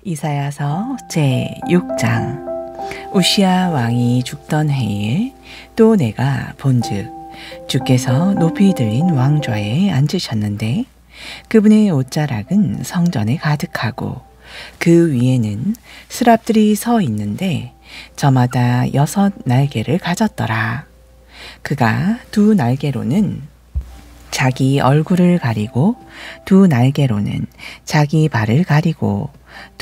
이사야서 제6장. 우시야 왕이 죽던 해에 또 내가 본즉 주께서 높이 들린 왕좌에 앉으셨는데 그분의 옷자락은 성전에 가득하고 그 위에는 스랍들이 서 있는데 저마다 6 날개를 가졌더라. 그가 2 날개로는 자기 얼굴을 가리고 2 날개로는 자기 발을 가리고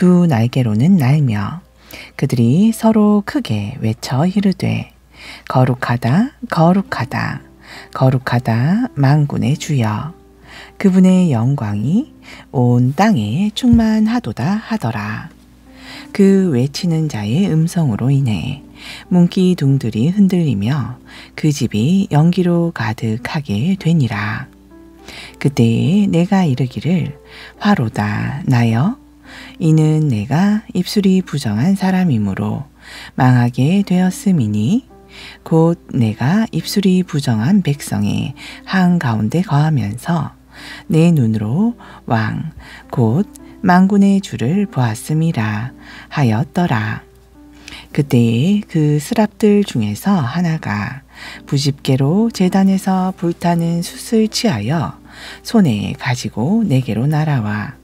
2 날개로는 날며 그들이 서로 크게 외쳐 이르되 거룩하다 거룩하다 거룩하다 만군의 주여 그분의 영광이 온 땅에 충만하도다 하더라. 그 외치는 자의 음성으로 인해 문기둥들이 흔들리며 그 집이 연기로 가득하게 되니라. 그때에 내가 이르기를 화로다 나여 이는 내가 입술이 부정한 사람이므로 망하게 되었음이니 곧 내가 입술이 부정한 백성의 한가운데 거하면서 내 눈으로 왕 곧 만군의 주를 보았음이라 하였더라. 그때에 그 스랍들 중에서 하나가 부집개로 제단에서 불타는 숯을 취하여 손에 가지고 내게로 날아와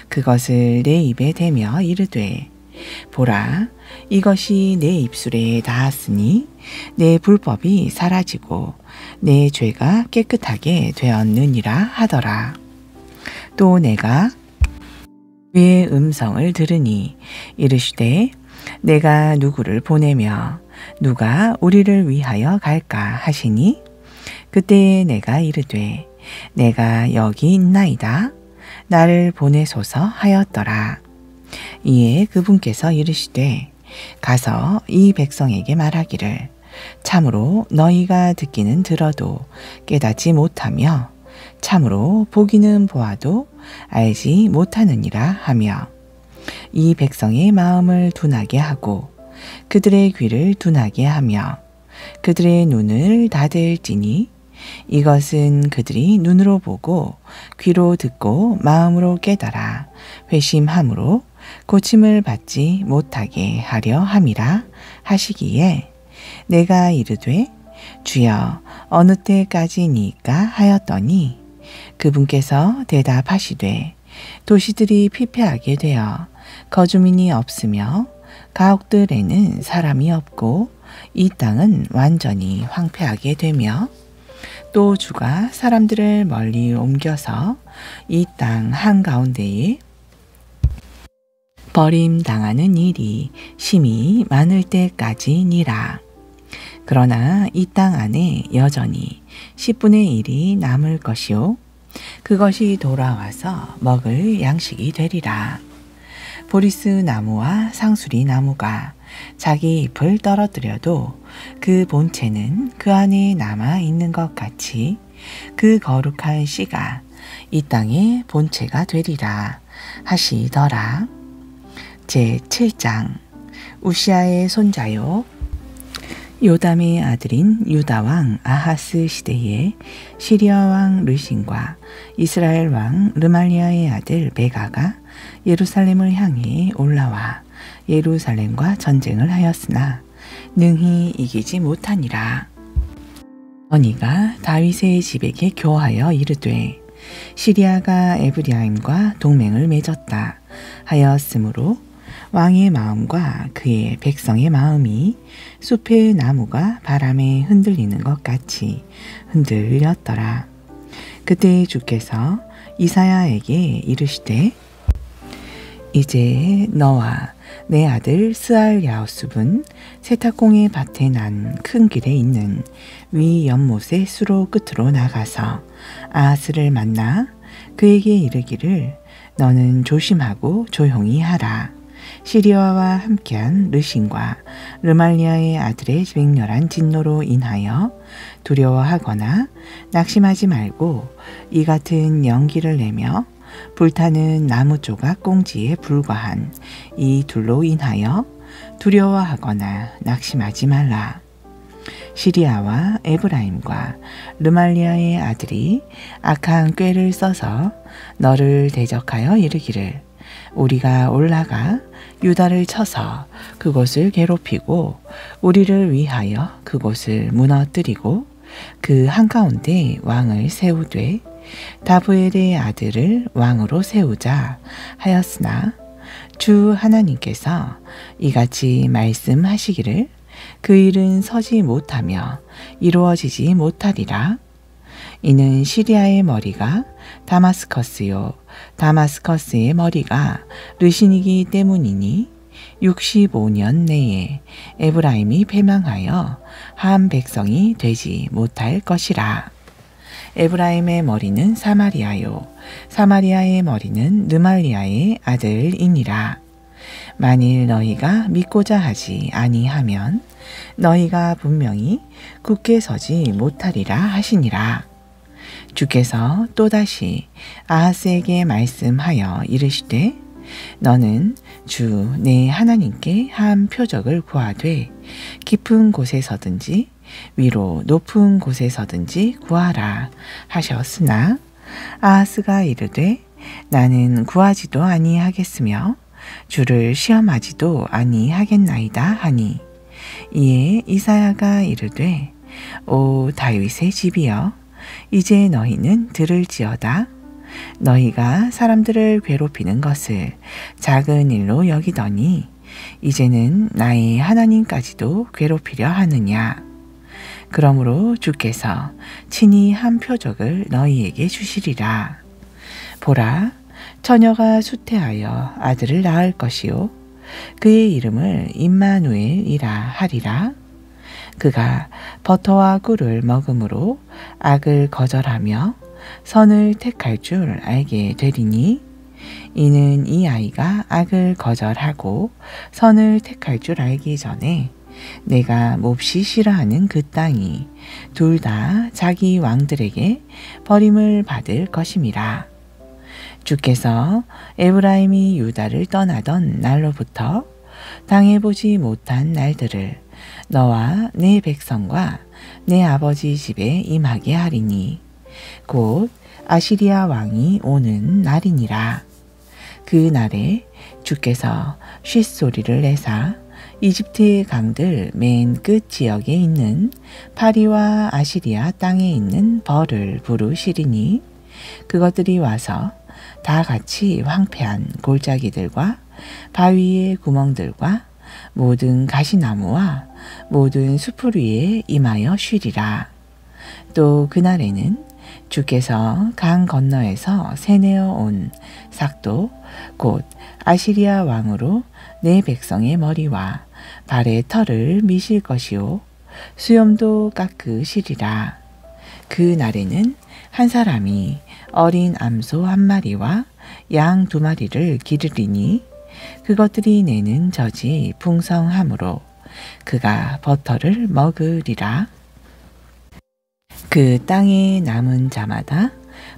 그것을 내 입에 대며 이르되 보라 이것이 내 입술에 닿았으니 내 불법이 사라지고 내 죄가 깨끗하게 되었느니라 하더라. 또 내가 그의 음성을 들으니 이르시되 내가 누구를 보내며 누가 우리를 위하여 갈까 하시니 그때에 내가 이르되 내가 여기 있나이다 나를 보내소서 하였더라. 이에 그분께서 이르시되 가서 이 백성에게 말하기를 참으로 너희가 듣기는 들어도 깨닫지 못하며 참으로 보기는 보아도 알지 못하느니라 하며 이 백성의 마음을 둔하게 하고 그들의 귀를 둔하게 하며 그들의 눈을 닫을지니 이것은 그들이 눈으로 보고 귀로 듣고 마음으로 깨달아 회심함으로 고침을 받지 못하게 하려 함이라 하시기에 내가 이르되 주여 어느 때까지니까 하였더니 그분께서 대답하시되 도시들이 피폐하게 되어 거주민이 없으며 가옥들에는 사람이 없고 이 땅은 완전히 황폐하게 되며 또 주가 사람들을 멀리 옮겨서 이 땅 한가운데에 버림당하는 일이 심히 많을 때까지니라. 그러나 이 땅 안에 여전히 10분의 1이 남을 것이요 그것이 돌아와서 먹을 양식이 되리라. 보리스 나무와 상수리 나무가 자기 잎을 떨어뜨려도 그 본체는 그 안에 남아 있는 것 같이 그 거룩한 씨가 이 땅의 본체가 되리라 하시더라. 제7장. 우시야의 손자요 요담의 아들인 유다왕 아하스 시대에 시리아왕 르신과 이스라엘 왕 르말리아의 아들 베가가 예루살렘을 향해 올라와 예루살렘과 전쟁을 하였으나 능히 이기지 못하니라. 언니가 다윗의 집에게 교하여 이르되 시리아가 에브라임과 동맹을 맺었다 하였으므로 왕의 마음과 그의 백성의 마음이 숲의 나무가 바람에 흔들리는 것 같이 흔들렸더라. 그때 주께서 이사야에게 이르시되 이제 너와 내 아들 스알야수분 세탁공의 밭에 난 큰 길에 있는 위 연못의 수로 끝으로 나가서 아하스를 만나 그에게 이르기를 너는 조심하고 조용히 하라. 시리아와 함께한 르신과 르말리아의 아들의 맹렬한 진노로 인하여 두려워하거나 낙심하지 말고 이 같은 연기를 내며 불타는 나무 조각 꽁지에 불과한 이 둘로 인하여 두려워하거나 낙심하지 말라. 시리아와 에브라임과 르말리아의 아들이 악한 꾀를 써서 너를 대적하여 이르기를 우리가 올라가 유다를 쳐서 그곳을 괴롭히고 우리를 위하여 그곳을 무너뜨리고 그 한가운데 왕을 세우되 다브엘의 아들을 왕으로 세우자 하였으나 주 하나님께서 이같이 말씀하시기를 그 일은 서지 못하며 이루어지지 못하리라. 이는 시리아의 머리가 다마스커스요 다마스커스의 머리가 르신이기 때문이니 65년 내에 에브라임이 패망하여 한 백성이 되지 못할 것이라. 에브라임의 머리는 사마리아요 사마리아의 머리는 르말리아의 아들이니라. 만일 너희가 믿고자 하지 아니하면 너희가 분명히 굳게 서지 못하리라 하시니라. 주께서 또다시 아하스에게 말씀하여 이르시되 너는 주 내 하나님께 한 표적을 구하되 깊은 곳에서든지 위로 높은 곳에서든지 구하라 하셨으나 아하스가 이르되 나는 구하지도 아니하겠으며 주를 시험하지도 아니하겠나이다 하니 이에 이사야가 이르되 오 다윗의 집이여 이제 너희는 들을지어다. 너희가 사람들을 괴롭히는 것을 작은 일로 여기더니 이제는 나의 하나님까지도 괴롭히려 하느냐. 그러므로 주께서 친히 한 표적을 너희에게 주시리라. 보라, 처녀가 수태하여 아들을 낳을 것이요 그의 이름을 임마누엘이라 하리라. 그가 버터와 꿀을 먹음으로 악을 거절하며 선을 택할 줄 알게 되리니 이는 이 아이가 악을 거절하고 선을 택할 줄 알기 전에 내가 몹시 싫어하는 그 땅이 둘 다 자기 왕들에게 버림을 받을 것임이라. 주께서 에브라임이 유다를 떠나던 날로부터 당해보지 못한 날들을 너와 내 백성과 내 아버지 집에 임하게 하리니 곧 아시리아 왕이 오는 날이니라. 그 날에 주께서 쉿소리를 내사 이집트의 강들 맨 끝 지역에 있는 파리와 아시리아 땅에 있는 벌을 부르시리니 그것들이 와서 다 같이 황폐한 골짜기들과 바위의 구멍들과 모든 가시나무와 모든 숲을 위에 임하여 쉬리라. 또 그날에는 주께서 강 건너에서 새내어 온 삭도 곧 아시리아 왕으로 내 백성의 머리와 발의 털을 미실 것이요 수염도 깎으시리라. 그 날에는 한 사람이 어린 암소 한 마리와 양 두 마리를 기르리니 그것들이 내는 젖이 풍성하므로 그가 버터를 먹으리라. 그 땅에 남은 자마다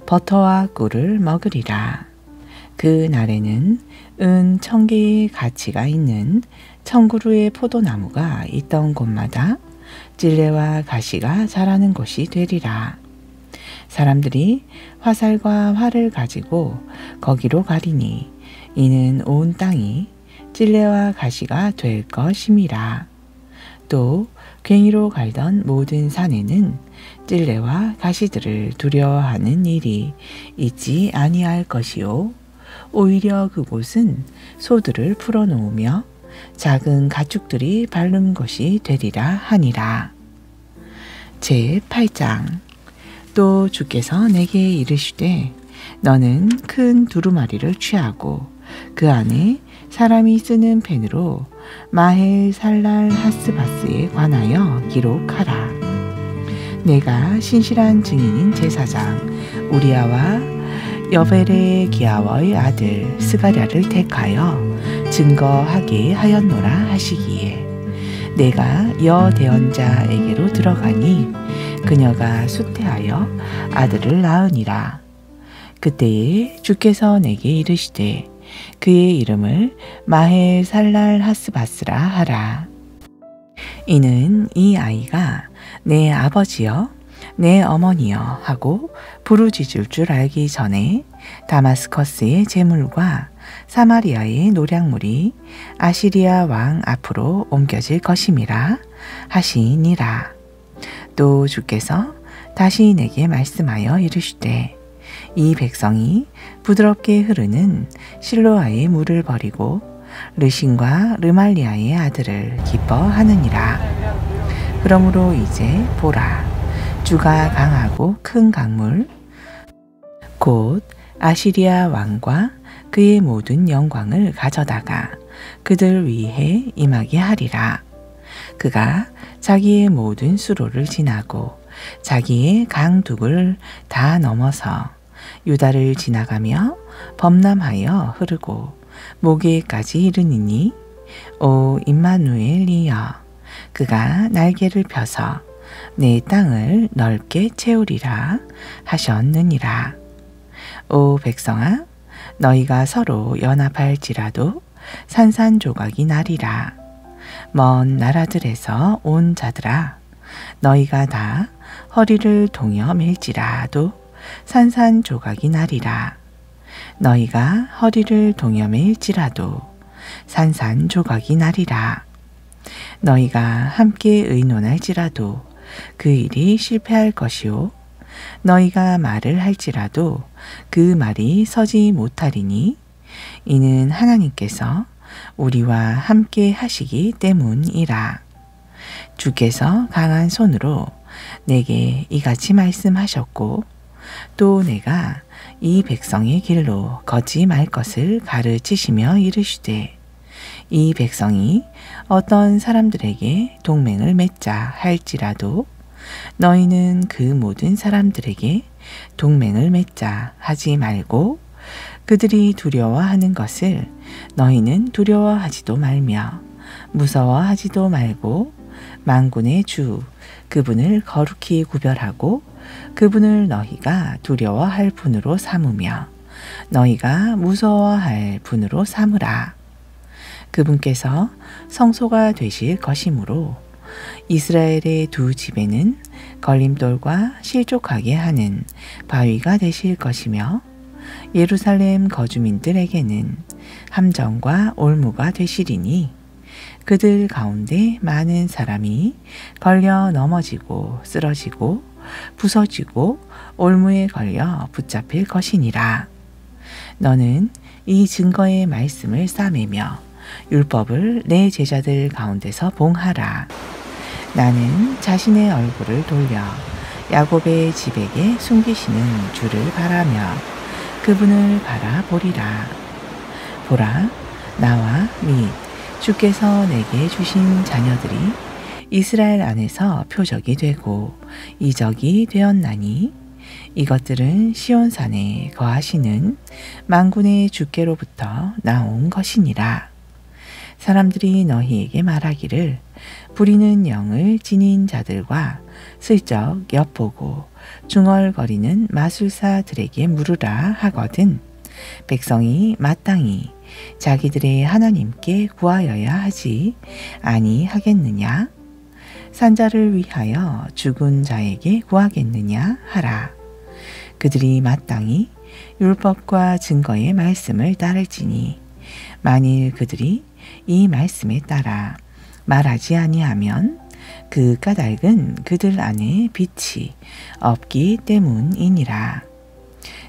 버터와 꿀을 먹으리라. 그 날에는 은 1000개의 가치가 있는 1000그루의 포도나무가 있던 곳마다 찔레와 가시가 자라는 곳이 되리라. 사람들이 화살과 활을 가지고 거기로 가리니 이는 온 땅이 찔레와 가시가 될 것임이라. 또 괭이로 갈던 모든 산에는 찔레와 가시들을 두려워하는 일이 있지 아니할 것이요 오히려 그곳은 소들을 풀어놓으며 작은 가축들이 밟는 것이 되리라 하니라. 제8장. 또 주께서 내게 이르시되 너는 큰 두루마리를 취하고 그 안에 사람이 쓰는 펜으로 마헬 살랄 하스바스에 관하여 기록하라. 내가 신실한 증인인 제사장 우리아와 여벨의 기아워의 아들 스가랴를 택하여 증거하게 하였노라 하시기에 내가 여대언자에게로 들어가니 그녀가 수태하여 아들을 낳으니라. 그때에 주께서 내게 이르시되 그의 이름을 마헬 살랄 하스바스라 하라. 이는 이 아이가 내 아버지여 내 어머니여 하고 부르짖을 줄 알기 전에 다마스커스의 재물과 사마리아의 노략물이 아시리아 왕 앞으로 옮겨질 것임이라 하시니라. 또 주께서 다시 내게 말씀하여 이르시되 이 백성이 부드럽게 흐르는 실로아의 물을 버리고 르신과 르말리아의 아들을 기뻐하느니라. 그러므로 이제 보라, 주가 강하고 큰 강물 곧 아시리아 왕과 그의 모든 영광을 가져다가 그들 위해 임하게 하리라. 그가 자기의 모든 수로를 지나고 자기의 강둑을 다 넘어서 유다를 지나가며 범람하여 흐르고 모게까지 이르니니 오 임마누엘이여, 그가 날개를 펴서 내 땅을 넓게 채우리라 하셨느니라. 오 백성아, 너희가 서로 연합할지라도 산산조각이 나리라. 먼 나라들에서 온 자들아, 너희가 다 허리를 동여 맬지라도 산산조각이 나리라. 너희가 허리를 동여 맬지라도 산산조각이 나리라. 너희가 함께 의논할지라도 그 일이 실패할 것이요, 너희가 말을 할지라도 그 말이 서지 못하리니 이는 하나님께서 우리와 함께 하시기 때문이라. 주께서 강한 손으로 내게 이같이 말씀하셨고 또 내가 이 백성의 길로 걷지 말 것을 가르치시며 이르시되 이 백성이 어떤 사람들에게 동맹을 맺자 할지라도 너희는 그 모든 사람들에게 동맹을 맺자 하지 말고 그들이 두려워하는 것을 너희는 두려워하지도 말며 무서워하지도 말고 만군의 주 그분을 거룩히 구별하고 그분을 너희가 두려워할 분으로 삼으며 너희가 무서워할 분으로 삼으라. 그분께서 성소가 되실 것이므로 이스라엘의 두 집에는 걸림돌과 실족하게 하는 바위가 되실 것이며 예루살렘 거주민들에게는 함정과 올무가 되시리니 그들 가운데 많은 사람이 걸려 넘어지고 쓰러지고 부서지고 올무에 걸려 붙잡힐 것이니라. 너는 이 증거의 말씀을 싸매며 율법을 내 제자들 가운데서 봉하라. 나는 자신의 얼굴을 돌려 야곱의 집에게 숨기시는 주를 바라며 그분을 바라보리라. 보라, 나와 및 주께서 내게 주신 자녀들이 이스라엘 안에서 표적이 되고 이적이 되었나니 이것들은 시온산에 거하시는 만군의 주께로부터 나온 것이니라. 사람들이 너희에게 말하기를 부리는 영을 지닌 자들과 슬쩍 엿보고 중얼거리는 마술사들에게 물으라 하거든 백성이 마땅히 자기들의 하나님께 구하여야 하지 아니하겠느냐? 산자를 위하여 죽은 자에게 구하겠느냐 하라. 그들이 마땅히 율법과 증거의 말씀을 따를지니 만일 그들이 이 말씀에 따라 말하지 아니하면 그 까닭은 그들 안에 빛이 없기 때문이니라.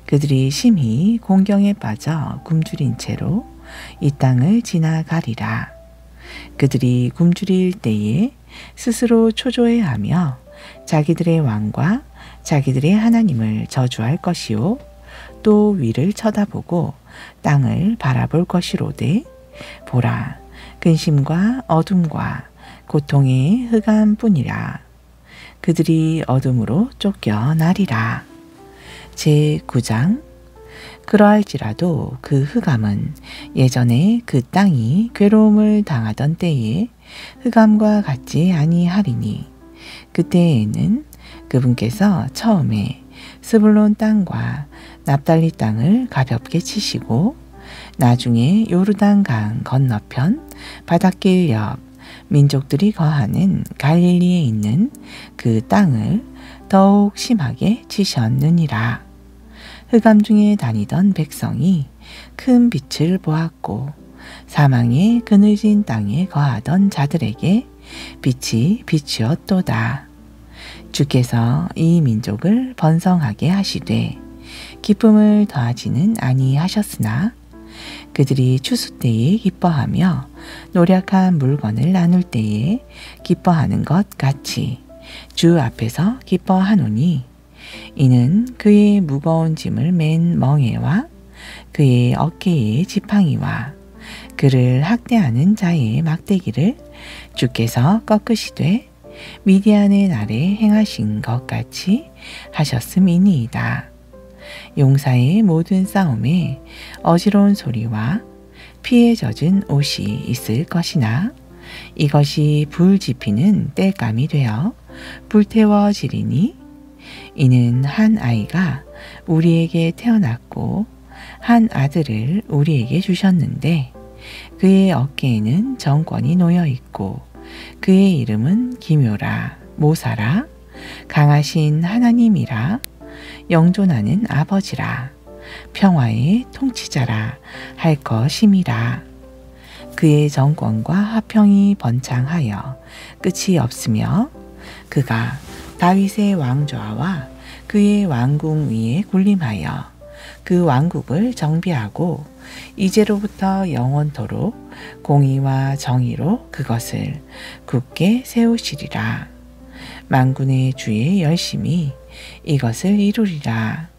그들이 심히 공경에 빠져 굶주린 채로 이 땅을 지나가리라. 그들이 굶주릴 때에 스스로 초조해하며 자기들의 왕과 자기들의 하나님을 저주할 것이요 또 위를 쳐다보고 땅을 바라볼 것이로되 보라, 근심과 어둠과 고통의 흑암뿐이라. 그들이 어둠으로 쫓겨나리라. 제9장. 그러할지라도 그 흑암은 예전에 그 땅이 괴로움을 당하던 때에 흑암과 같지 아니하리니 그때에는 그분께서 처음에 스불론 땅과 납달리 땅을 가볍게 치시고 나중에 요르단 강 건너편 바닷길 옆 민족들이 거하는 갈릴리에 있는 그 땅을 더욱 심하게 치셨느니라. 흑암 중에 다니던 백성이 큰 빛을 보았고 사망의 그늘진 땅에 거하던 자들에게 빛이 비추었도다. 주께서 이 민족을 번성하게 하시되 기쁨을 더하지는 아니하셨으나 그들이 추수 때에 기뻐하며 노력한 물건을 나눌 때에 기뻐하는 것 같이 주 앞에서 기뻐하노니 이는 그의 무거운 짐을 맨 멍에와 그의 어깨의 지팡이와 그를 학대하는 자의 막대기를 주께서 꺾으시되 미디안의 날에 행하신 것 같이 하셨음이니이다. 용사의 모든 싸움에 어지러운 소리와 피에 젖은 옷이 있을 것이나 이것이 불 지피는 땔감이 되어 불태워지리니 이는 한 아이가 우리에게 태어났고 한 아들을 우리에게 주셨는데 그의 어깨에는 정권이 놓여 있고 그의 이름은 기묘라 모사라 강하신 하나님이라 영존하는 아버지라 평화의 통치자라 할 것임이라. 그의 정권과 화평이 번창하여 끝이 없으며 그가 다윗의 왕좌와 그의 왕궁 위에 군림하여 그 왕국을 정비하고 이제로부터 영원토록 공의와 정의로 그것을 굳게 세우시리라. 만군의 주의 열심히 이것을 이루리라.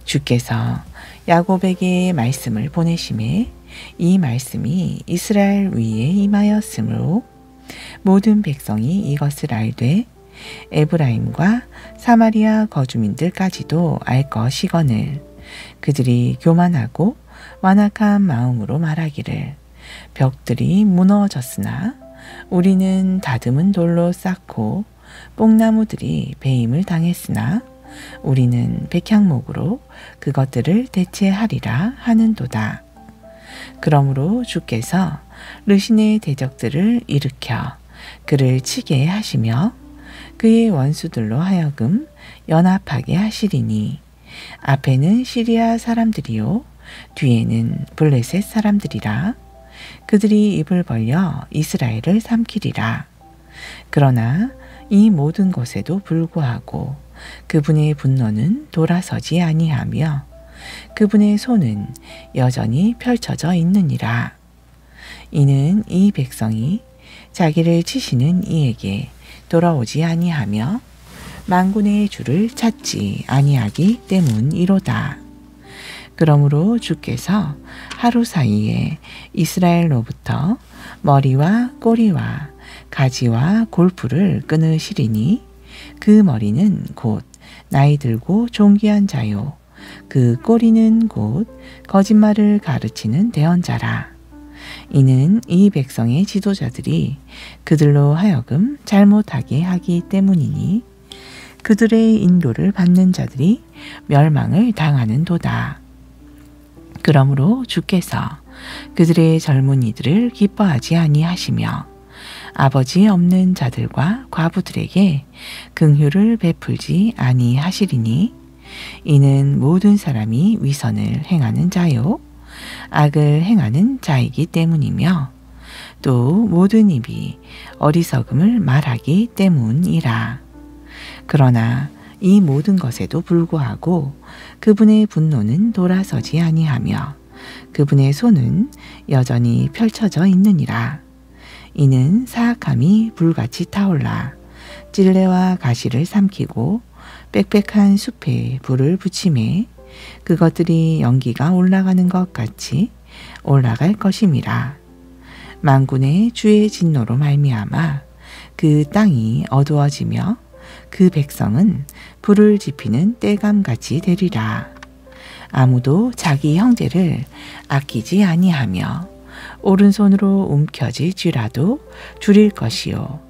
주께서 야곱에게 말씀을 보내심에 이 말씀이 이스라엘 위에 임하였으므로 모든 백성이 이것을 알되 에브라임과 사마리아 거주민들까지도 알 것이거늘 그들이 교만하고 완악한 마음으로 말하기를 벽들이 무너졌으나 우리는 다듬은 돌로 쌓고 뽕나무들이 배임을 당했으나 우리는 백향목으로 그것들을 대체하리라 하는도다. 그러므로 주께서 르신의 대적들을 일으켜 그를 치게 하시며 그의 원수들로 하여금 연합하게 하시리니 앞에는 시리아 사람들이요 뒤에는 블레셋 사람들이라. 그들이 입을 벌려 이스라엘을 삼키리라. 그러나 이 모든 것에도 불구하고 그분의 분노는 돌아서지 아니하며 그분의 손은 여전히 펼쳐져 있느니라. 이는 이 백성이 자기를 치시는 이에게 돌아오지 아니하며 만군의 주를 찾지 아니하기 때문이로다. 그러므로 주께서 하루 사이에 이스라엘로부터 머리와 꼬리와 가지와 골프를 끊으시리니 그 머리는 곧 나이 들고 존귀한 자요 그 꼬리는 곧 거짓말을 가르치는 대언자라. 이는 이 백성의 지도자들이 그들로 하여금 잘못하게 하기 때문이니 그들의 인도를 받는 자들이 멸망을 당하는도다. 그러므로 주께서 그들의 젊은이들을 기뻐하지 아니하시며 아버지 없는 자들과 과부들에게 긍휼을 베풀지 아니하시리니 이는 모든 사람이 위선을 행하는 자요 악을 행하는 자이기 때문이며 또 모든 입이 어리석음을 말하기 때문이라. 그러나 이 모든 것에도 불구하고 그분의 분노는 돌아서지 아니하며 그분의 손은 여전히 펼쳐져 있느니라. 이는 사악함이 불같이 타올라 찔레와 가시를 삼키고 빽빽한 숲에 불을 붙이매 그것들이 연기가 올라가는 것 같이 올라갈 것임이라. 만군의 주의 진노로 말미암아 그 땅이 어두워지며 그 백성은 불을 지피는 땔감같이 되리라. 아무도 자기 형제를 아끼지 아니하며 오른손으로 움켜질지라도 줄일 것이요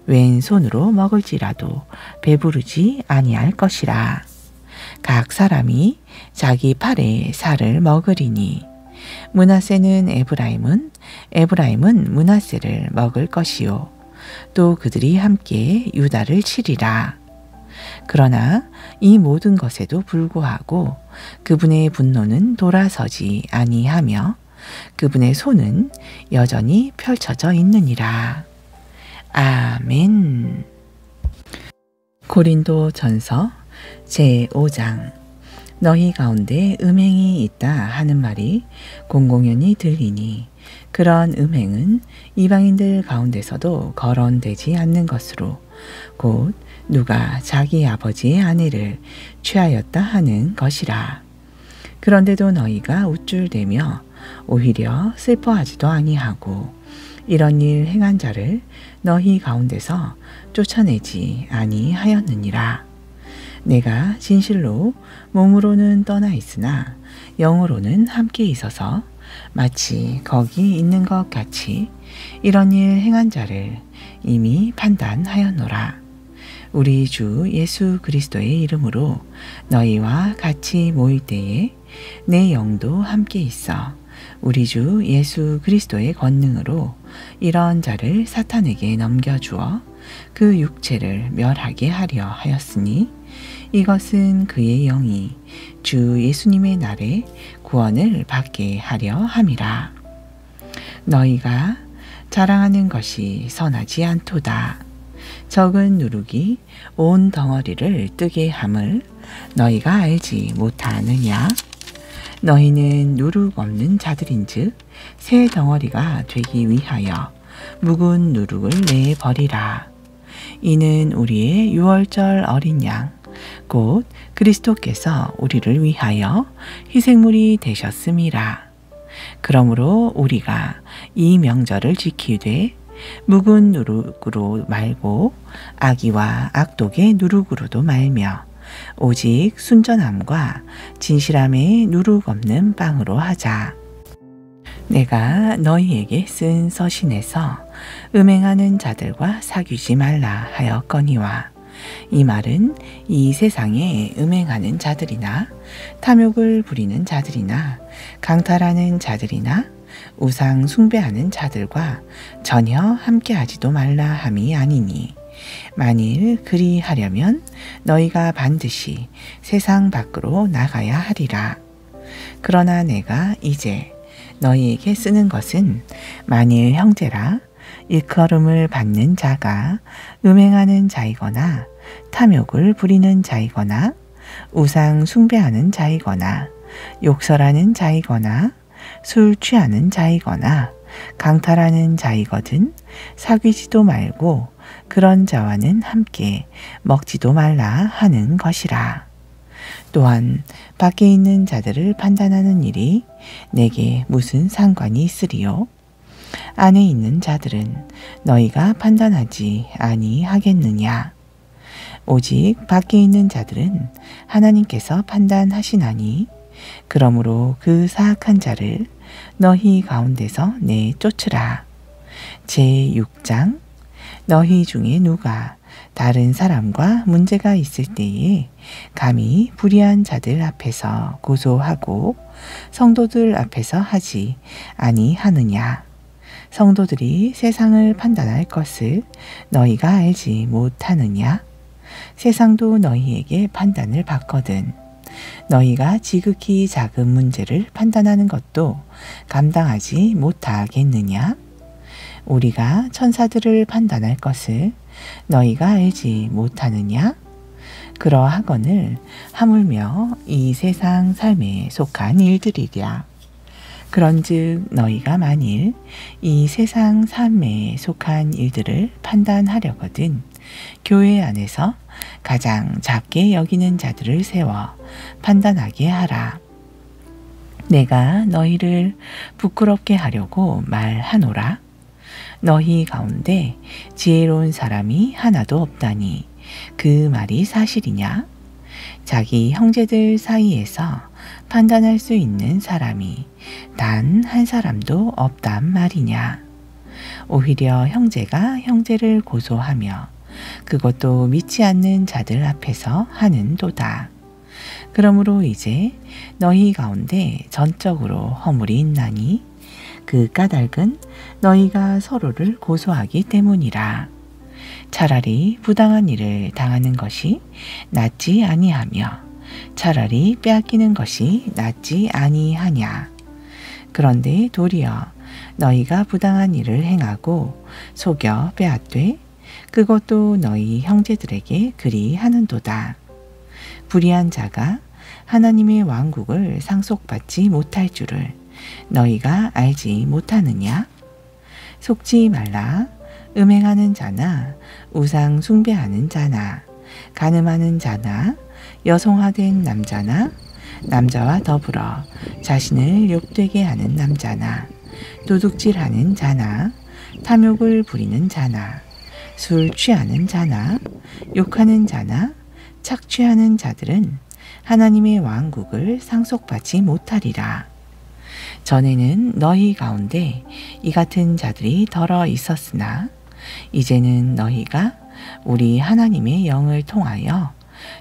왼손으로 먹을지라도 배부르지 아니할 것이라. 각 사람이 자기 팔에 살을 먹으리니 므낫세는 에브라임은 므낫세를 먹을 것이요 또 그들이 함께 유다를 치리라. 그러나 이 모든 것에도 불구하고 그분의 분노는 돌아서지 아니하며 그분의 손은 여전히 펼쳐져 있느니라. 아멘. 고린도 전서 제5장. 너희 가운데 음행이 있다 하는 말이 공공연히 들리니 그런 음행은 이방인들 가운데서도 거론되지 않는 것으로 곧 누가 자기 아버지의 아내를 취하였다 하는 것이라. 그런데도 너희가 우쭐대며 오히려 슬퍼하지도 아니하고 이런 일 행한 자를 너희 가운데서 쫓아내지 아니하였느니라. 내가 진실로 몸으로는 떠나 있으나 영으로는 함께 있어서 마치 거기 있는 것 같이 이런 일 행한 자를 이미 판단하였노라. 우리 주 예수 그리스도의 이름으로 너희와 같이 모일 때에 내 영도 함께 있어 우리 주 예수 그리스도의 권능으로 이런 자를 사탄에게 넘겨주어 그 육체를 멸하게 하려 하였으니 이것은 그의 영이 주 예수님의 날에 구원을 받게 하려 함이라. 너희가 자랑하는 것이 선하지 않도다. 적은 누룩이 온 덩어리를 뜨게 함을 너희가 알지 못하느냐? 너희는 누룩 없는 자들인즉 새 덩어리가 되기 위하여 묵은 누룩을 내버리라. 이는 우리의 유월절 어린 양 곧 그리스도께서 우리를 위하여 희생물이 되셨음이라. 그러므로 우리가 이 명절을 지키되 묵은 누룩으로 말고 악의와 악독의 누룩으로도 말며 오직 순전함과 진실함의 누룩 없는 빵으로 하자. 내가 너희에게 쓴 서신에서 음행하는 자들과 사귀지 말라 하였거니와 이 말은 이 세상에 음행하는 자들이나 탐욕을 부리는 자들이나 강탈하는 자들이나 우상 숭배하는 자들과 전혀 함께하지도 말라 함이 아니니 만일 그리하려면 너희가 반드시 세상 밖으로 나가야 하리라. 그러나 내가 이제 너희에게 쓰는 것은 만일 형제라 일컬음을 받는 자가 음행하는 자이거나 탐욕을 부리는 자이거나 우상 숭배하는 자이거나 욕설하는 자이거나 술 취하는 자이거나 강탈하는 자이거든 사귀지도 말고 그런 자와는 함께 먹지도 말라 하는 것이라. 또한 밖에 있는 자들을 판단하는 일이 내게 무슨 상관이 있으리요? 안에 있는 자들은 너희가 판단하지 아니하겠느냐? 오직 밖에 있는 자들은 하나님께서 판단하시나니 그러므로 그 사악한 자를 너희 가운데서 내쫓으라. 제6장. 너희 중에 누가 다른 사람과 문제가 있을 때에 감히 불의한 자들 앞에서 고소하고 성도들 앞에서 하지 아니하느냐? 성도들이 세상을 판단할 것을 너희가 알지 못하느냐? 세상도 너희에게 판단을 받거든 너희가 지극히 작은 문제를 판단하는 것도 감당하지 못하겠느냐? 우리가 천사들을 판단할 것을 너희가 알지 못하느냐? 그러하거늘 하물며 이 세상 삶에 속한 일들이랴. 그런즉 너희가 만일 이 세상 삶에 속한 일들을 판단하려거든 교회 안에서 가장 작게 여기는 자들을 세워 판단하게 하라. 내가 너희를 부끄럽게 하려고 말하노라. 너희 가운데 지혜로운 사람이 하나도 없다니 그 말이 사실이냐? 자기 형제들 사이에서 판단할 수 있는 사람이 단 한 사람도 없단 말이냐? 오히려 형제가 형제를 고소하며 그것도 믿지 않는 자들 앞에서 하는도다. 그러므로 이제 너희 가운데 전적으로 허물이 있나니 그 까닭은 너희가 서로를 고소하기 때문이라. 차라리 부당한 일을 당하는 것이 낫지 아니하며 차라리 빼앗기는 것이 낫지 아니하냐. 그런데 도리어 너희가 부당한 일을 행하고 속여 빼앗되 그것도 너희 형제들에게 그리 하는도다. 불의한 자가 하나님의 왕국을 상속받지 못할 줄을 너희가 알지 못하느냐? 속지 말라. 음행하는 자나 우상 숭배하는 자나 간음하는 자나 여성화된 남자나 남자와 더불어 자신을 욕되게 하는 남자나 도둑질하는 자나 탐욕을 부리는 자나 술 취하는 자나 욕하는 자나 착취하는 자들은 하나님의 왕국을 상속받지 못하리라. 전에는 너희 가운데 이 같은 자들이 덜어 있었으나 이제는 너희가 우리 하나님의 영을 통하여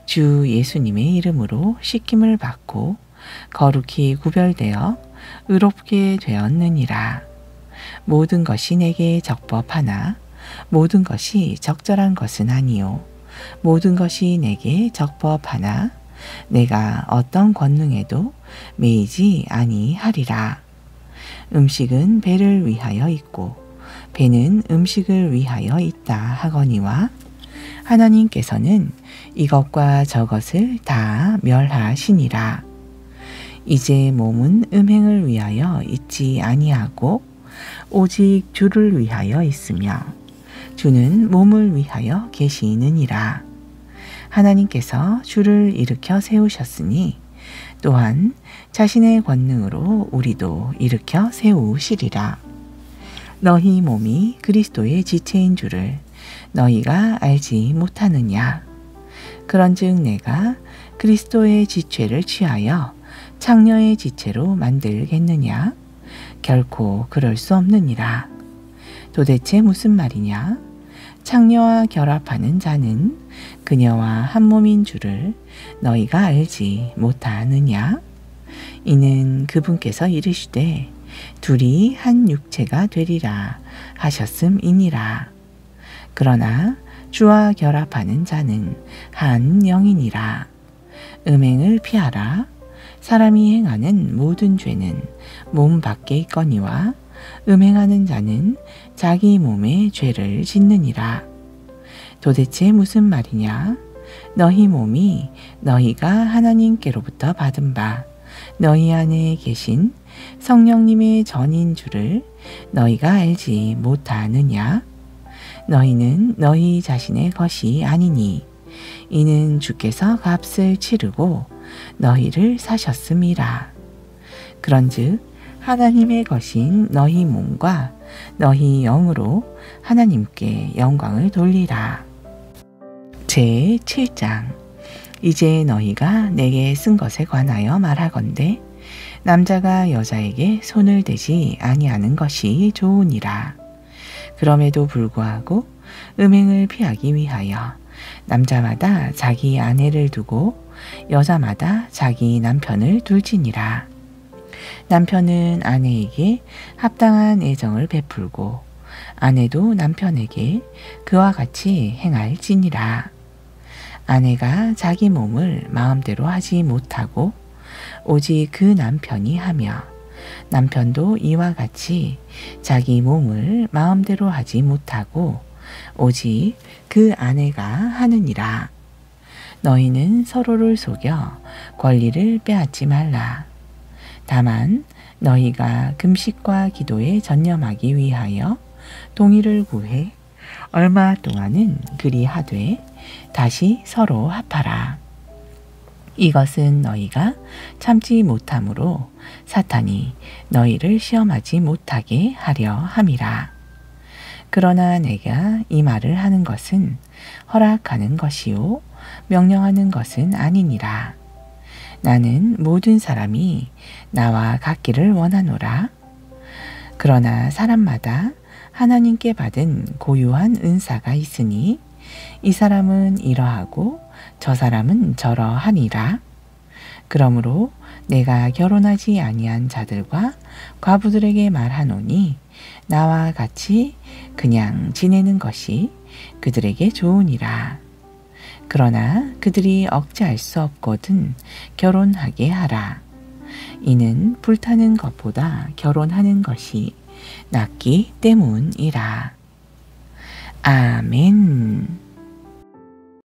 주 예수님의 이름으로 씻김을 받고 거룩히 구별되어 의롭게 되었느니라. 모든 것이 내게 적법하나 모든 것이 적절한 것은 아니요 모든 것이 내게 적법하나 내가 어떤 권능에도 매이지 아니하리라. 음식은 배를 위하여 있고 배는 음식을 위하여 있다 하거니와 하나님께서는 이것과 저것을 다 멸하시니라. 이제 몸은 음행을 위하여 있지 아니하고 오직 주를 위하여 있으며 주는 몸을 위하여 계시느니라. 하나님께서 주를 일으켜 세우셨으니 또한 자신의 권능으로 우리도 일으켜 세우시리라. 너희 몸이 그리스도의 지체인 줄을 너희가 알지 못하느냐? 그런즉 내가 그리스도의 지체를 취하여 창녀의 지체로 만들겠느냐? 결코 그럴 수 없느니라. 도대체 무슨 말이냐? 창녀와 결합하는 자는 그녀와 한 몸인 줄을 너희가 알지 못하느냐? 이는 그분께서 이르시되 둘이 한 육체가 되리라 하셨음이니라. 그러나 주와 결합하는 자는 한 영이니라. 음행을 피하라. 사람이 행하는 모든 죄는 몸 밖에 있거니와 음행하는 자는 자기 몸에 죄를 짓느니라. 도대체 무슨 말이냐? 너희 몸이 너희가 하나님께로부터 받은 바 너희 안에 계신 성령님의 전인 줄을 너희가 알지 못하느냐? 너희는 너희 자신의 것이 아니니 이는 주께서 값을 치르고 너희를 사셨음이라. 그런즉 하나님의 것인 너희 몸과 너희 영으로 하나님께 영광을 돌리라. 제7장. 이제 너희가 내게 쓴 것에 관하여 말하건대 남자가 여자에게 손을 대지 아니하는 것이 좋으니라. 그럼에도 불구하고 음행을 피하기 위하여 남자마다 자기 아내를 두고 여자마다 자기 남편을 둘지니라. 남편은 아내에게 합당한 애정을 베풀고 아내도 남편에게 그와 같이 행할지니라. 아내가 자기 몸을 마음대로 하지 못하고 오직 그 남편이 하며 남편도 이와 같이 자기 몸을 마음대로 하지 못하고 오직 그 아내가 하느니라. 너희는 서로를 속여 권리를 빼앗지 말라. 다만 너희가 금식과 기도에 전념하기 위하여 동의를 구해 얼마 동안은 그리 하되 다시 서로 합하라. 이것은 너희가 참지 못함으로 사탄이 너희를 시험하지 못하게 하려 함이라. 그러나 내가 이 말을 하는 것은 허락하는 것이요 명령하는 것은 아니니라. 나는 모든 사람이 나와 같기를 원하노라. 그러나 사람마다 하나님께 받은 고유한 은사가 있으니 이 사람은 이러하고 저 사람은 저러하니라. 그러므로 내가 결혼하지 아니한 자들과 과부들에게 말하노니 나와 같이 그냥 지내는 것이 그들에게 좋으니라. 그러나 그들이 억제할 수 없거든 결혼하게 하라. 이는 불타는 것보다 결혼하는 것이 낫기 때문이라. 아멘.